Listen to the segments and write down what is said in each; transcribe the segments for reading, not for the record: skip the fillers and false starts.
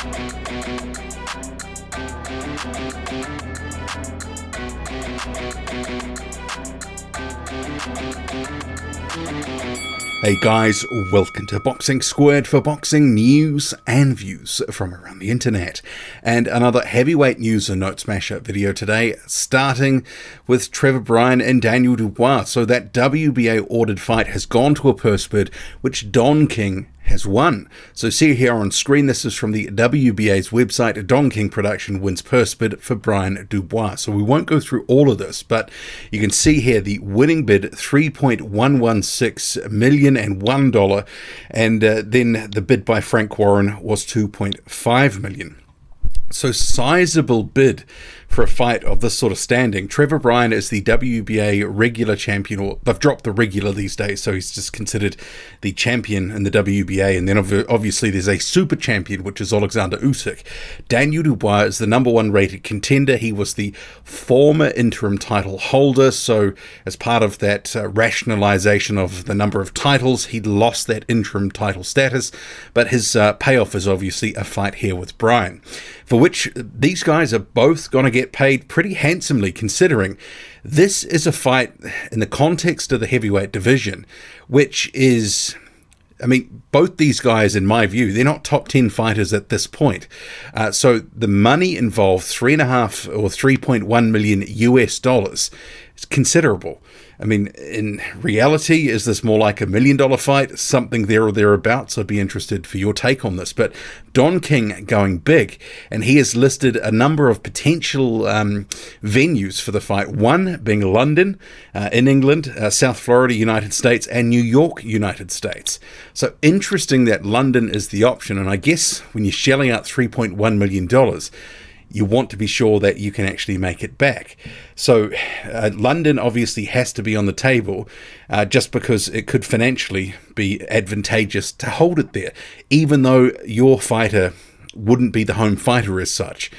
Hey guys, welcome to Boxing Squared for boxing news and views from around the internet. And another heavyweight news and note smasher video today, starting with Trevor Bryan and Daniel Dubois. So that WBA ordered fight has gone to a purse bid, which Don King has won. So see here on screen, this is from the WBA's website. Don King Production wins purse bid for Bryan Dubois. So we won't go through all of this, but you can see here the winning bid, $3.116 million and $1, and then the bid by Frank Warren was $2.5 million. So sizable bid for a fight of this sort of standing. Trevor Bryan is the WBA regular champion, or they've dropped the regular these days, so he's just considered the champion in the WBA. And then obviously there's a super champion, which is Alexander Usyk. Daniel Dubois is the number one rated contender. He was the former interim title holder, so as part of that rationalization of the number of titles, he lost that interim title status, but his payoff is obviously a fight here with Bryan, for which these guys are both going to get paid pretty handsomely, considering this is a fight in the context of the heavyweight division, which is, I mean, both these guys, in my view, they're not top 10 fighters at this point. So the money involved, $3.5 or $3.1 million US dollars, is considerable. I mean, in reality, is this more like $1 million fight? Something there or thereabouts? I'd be interested for your take on this. But Don King going big, and he has listed a number of potential venues for the fight. One being London in England, South Florida, United States, and New York, United States. So interesting that London is the option. And I guess when you're shelling out $3.1 million, you want to be sure that you can actually make it back. So London obviously has to be on the table, just because it could financially be advantageous to hold it there, even though your fighter wouldn't be the home fighter as such.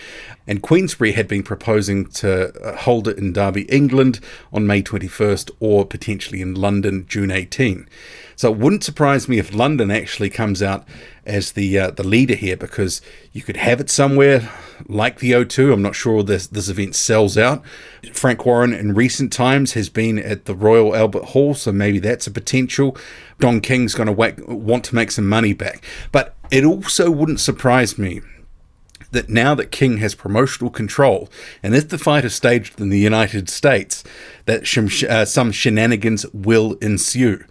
And Queensberry had been proposing to hold it in Derby, England on May 21st, or potentially in London, June 18. So it wouldn't surprise me if London actually comes out as the leader here, because you could have it somewhere like the O2. I'm not sure this event sells out. Frank Warren in recent times has been at the Royal Albert Hall, so maybe that's a potential. Don King's going to want to make some money back. But it also wouldn't surprise me that now that King has promotional control, and if the fight is staged in the United States, that some shenanigans will ensue.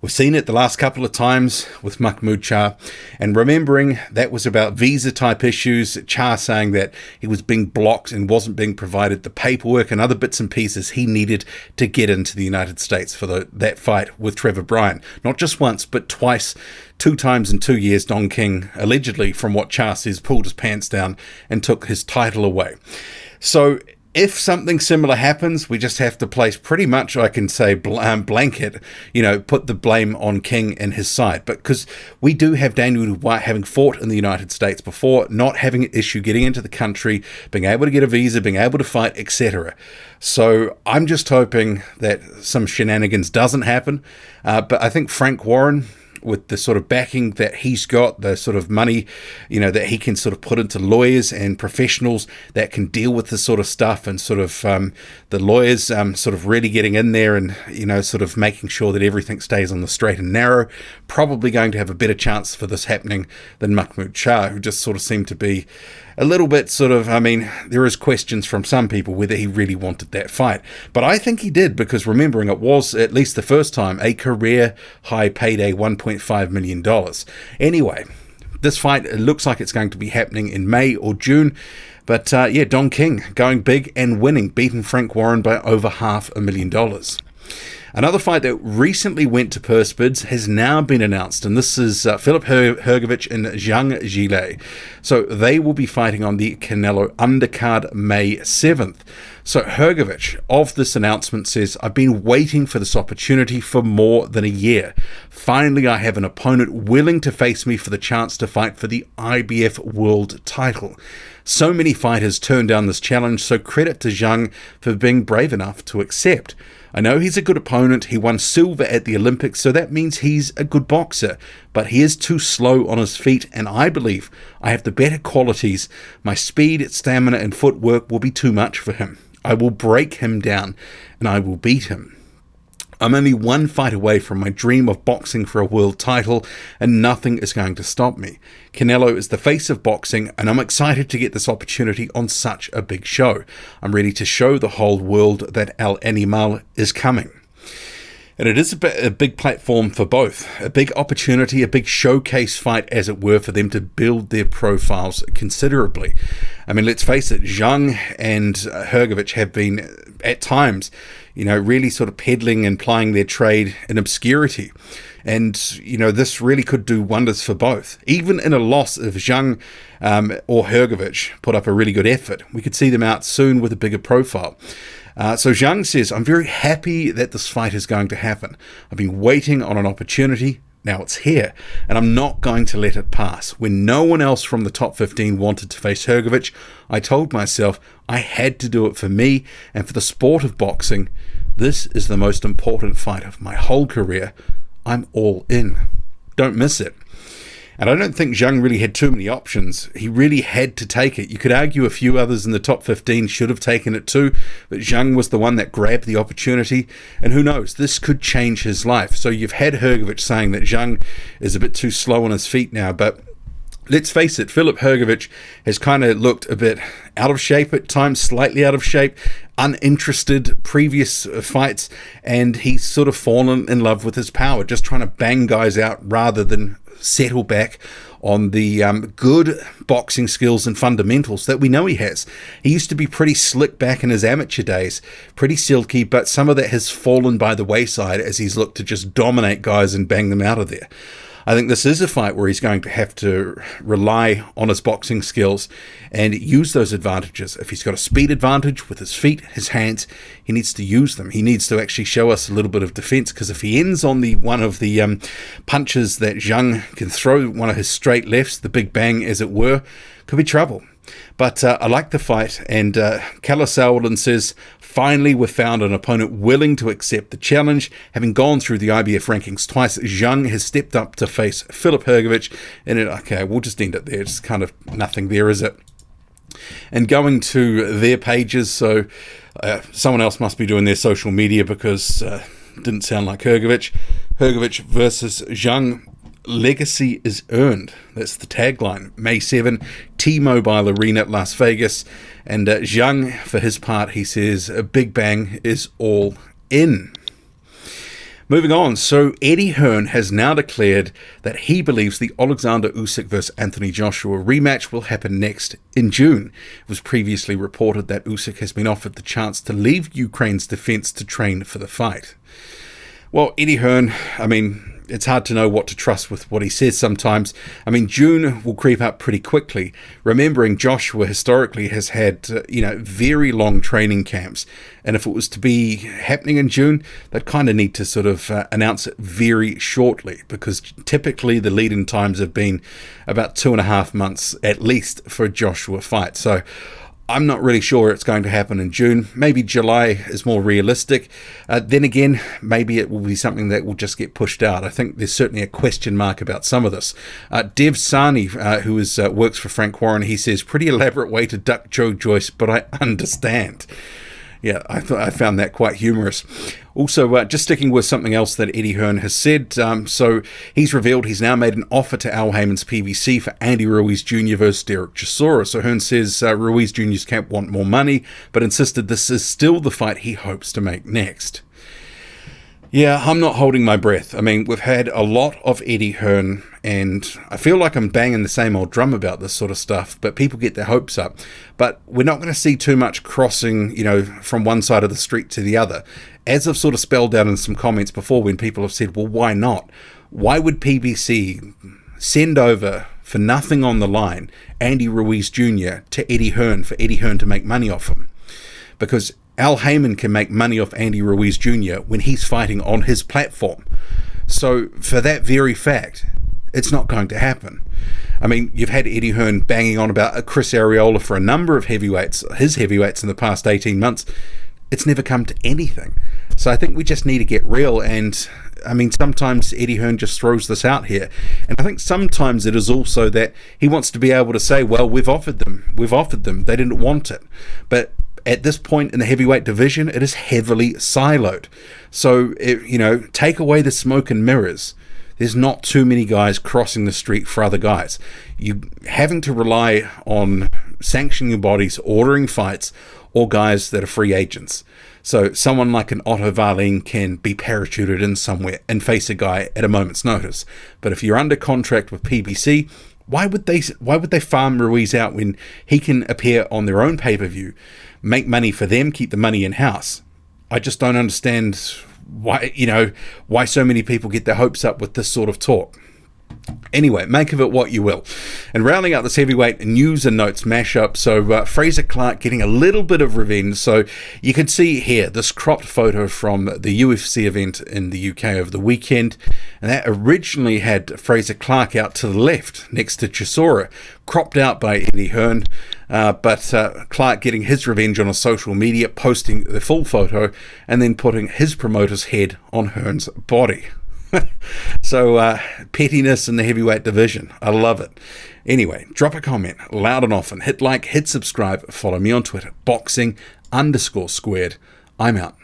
We've seen it the last couple of times with Mahmoud Shah, and remembering that was about visa type issues, Shah saying that he was being blocked and wasn't being provided the paperwork and other bits and pieces he needed to get into the United States for that fight with Trevor Bryan. Not just once, but twice, 2 times in 2 years, Don King, allegedly, from what Shah says, pulled his pants down and took his title away. So if something similar happens, we just have to place pretty much, I can say, blanket, put the blame on King and his side. But because we do have Daniel Dubois having fought in the United States before, not having an issue getting into the country, being able to get a visa, being able to fight, etc. So I'm just hoping that some shenanigans doesn't happen. But I think Frank Warren, with the sort of backing that he's got, the sort of money, that he can sort of put into lawyers and professionals that can deal with this sort of stuff, and sort of the lawyers sort of really getting in there and, sort of making sure that everything stays on the straight and narrow, probably going to have a better chance for this happening than Mahmoud Shah, who just sort of seemed to be a little bit sort of, there is questions from some people whether he really wanted that fight. But I think he did, because remembering it was, at least the first time, a career high payday, $1.5 million. Anyway, this fight, it looks like it's going to be happening in May or June. But Don King going big and winning, beating Frank Warren by over $500,000. Another fight that recently went to purse bids has now been announced, and this is Filip Hrgovic and Zhang Zhilei. So they will be fighting on the Canelo undercard May 7th. So Hrgovic, of this announcement, says, "I've been waiting for this opportunity for more than a year. Finally, I have an opponent willing to face me for the chance to fight for the IBF world title. So many fighters turned down this challenge, so credit to Zhang for being brave enough to accept. I know he's a good opponent. He won silver at the Olympics, so that means he's a good boxer. But he is too slow on his feet, and I believe I have the better qualities. My speed, stamina, and footwork will be too much for him. I will break him down, and I will beat him. I'm only one fight away from my dream of boxing for a world title, and nothing is going to stop me. Canelo is the face of boxing, and I'm excited to get this opportunity on such a big show. I'm ready to show the whole world that El Animal is coming. And it is a big platform for both. A big opportunity, a big showcase fight, as it were, for them to build their profiles considerably. I mean, let's face it, Zhang and Hrgovic have been, at times, really sort of peddling and plying their trade in obscurity. And, this really could do wonders for both. Even in a loss, if Zhang or Hrgovic put up a really good effort, we could see them out soon with a bigger profile. So Zhang says, I'm very happy that this fight is going to happen. I've been waiting on an opportunity. Now it's here, and I'm not going to let it pass. When no one else from the top 15 wanted to face Hrgovic, I told myself I had to do it for me and for the sport of boxing. This is the most important fight of my whole career. I'm all in. Don't miss it. And I don't think Zhang really had too many options. He really had to take it. You could argue a few others in the top 15 should have taken it too, but Zhang was the one that grabbed the opportunity. And who knows, this could change his life. So you've had Hrgovic saying that Zhang is a bit too slow on his feet now, but let's face it, Filip Hrgovic has kind of looked a bit out of shape at times, slightly out of shape, uninterested previous fights, and he's sort of fallen in love with his power, just trying to bang guys out rather than settle back on the good boxing skills and fundamentals that we know he has. He used to be pretty slick back in his amateur days, pretty silky, but some of that has fallen by the wayside as he's looked to just dominate guys and bang them out of there. I think this is a fight where he's going to have to rely on his boxing skills and use those advantages. If he's got a speed advantage with his feet, his hands, he needs to use them. He needs to actually show us a little bit of defense, because if he ends on one of the punches that Zhang can throw, one of his straight lefts, the big bang as it were, could be trouble. But I like the fight, and Kalle Sauerland says, finally we've found an opponent willing to accept the challenge. Having gone through the IBF rankings twice, Zhang has stepped up to face Filip Hrgovic, and okay, we'll just end it there. It's kind of nothing there, is it? And going to their pages, so someone else must be doing their social media, because it didn't sound like Hrgovic. Hrgovic versus Zhang. Legacy is earned. That's the tagline. May 7, T-Mobile Arena at Las Vegas. And Zhang, for his part, he says, a big bang is all in. Moving on, so Eddie Hearn has now declared that he believes the Alexander Usyk vs Anthony Joshua rematch will happen next in June. It was previously reported that Usyk has been offered the chance to leave Ukraine's defense to train for the fight. Well, Eddie Hearn, it's hard to know what to trust with what he says sometimes. June will creep up pretty quickly. Remembering Joshua historically has had, very long training camps. And if it was to be happening in June, they'd kind of need to sort of announce it very shortly, because typically the lead-in times have been about 2.5 months at least for a Joshua fight. So I'm not really sure it's going to happen in June. Maybe July is more realistic. Then again, maybe it will be something that will just get pushed out. I think there's certainly a question mark about some of this. Dev Sani, who works for Frank Warren, he says, pretty elaborate way to duck Joe Joyce, but I understand. Yeah, I found that quite humorous. Also, just sticking with something else that Eddie Hearn has said, so he's revealed he's now made an offer to Al Haymon's PBC for Andy Ruiz Jr. versus Derek Chisora. So Hearn says Ruiz Jr.'s camp want more money, but insisted this is still the fight he hopes to make next. Yeah, I'm not holding my breath. We've had a lot of Eddie Hearn, and I feel like I'm banging the same old drum about this sort of stuff, but people get their hopes up. But we're not going to see too much crossing, from one side of the street to the other. As I've sort of spelled out in some comments before, when people have said, well, why not? Why would PBC send over, for nothing on the line, Andy Ruiz Jr. to Eddie Hearn for Eddie Hearn to make money off him? Because Al Haymon can make money off Andy Ruiz Jr. when he's fighting on his platform. So for that very fact, it's not going to happen. You've had Eddie Hearn banging on about Chris Arreola for a number of heavyweights, his heavyweights in the past 18 months. It's never come to anything. So I think we just need to get real. And I mean, sometimes Eddie Hearn just throws this out here. And I think sometimes it is also that he wants to be able to say, well, we've offered them. They didn't want it. But at this point in the heavyweight division, it is heavily siloed. So, take away the smoke and mirrors. There's not too many guys crossing the street for other guys. You having to rely on sanctioning bodies, ordering fights, or guys that are free agents. So someone like an Otto Wallin can be parachuted in somewhere and face a guy at a moment's notice. But if you're under contract with PBC, why would they farm Ruiz out when he can appear on their own pay-per-view, make money for them, keep the money in-house? I just don't understand why so many people get their hopes up with this sort of talk. Anyway, make of it what you will. And rounding out this heavyweight news and notes mashup, so Frazer Clarke getting a little bit of revenge. So you can see here this cropped photo from the UFC event in the UK over the weekend, and that originally had Frazer Clarke out to the left next to Chisora, cropped out by Eddie Hearn. But Clarke getting his revenge on a social media, posting the full photo and then putting his promoter's head on Hearn's body. So pettiness in the heavyweight division. I love it. Anyway, drop a comment loud and often. Hit like, hit subscribe. Follow me on Twitter, boxing_squared. I'm out.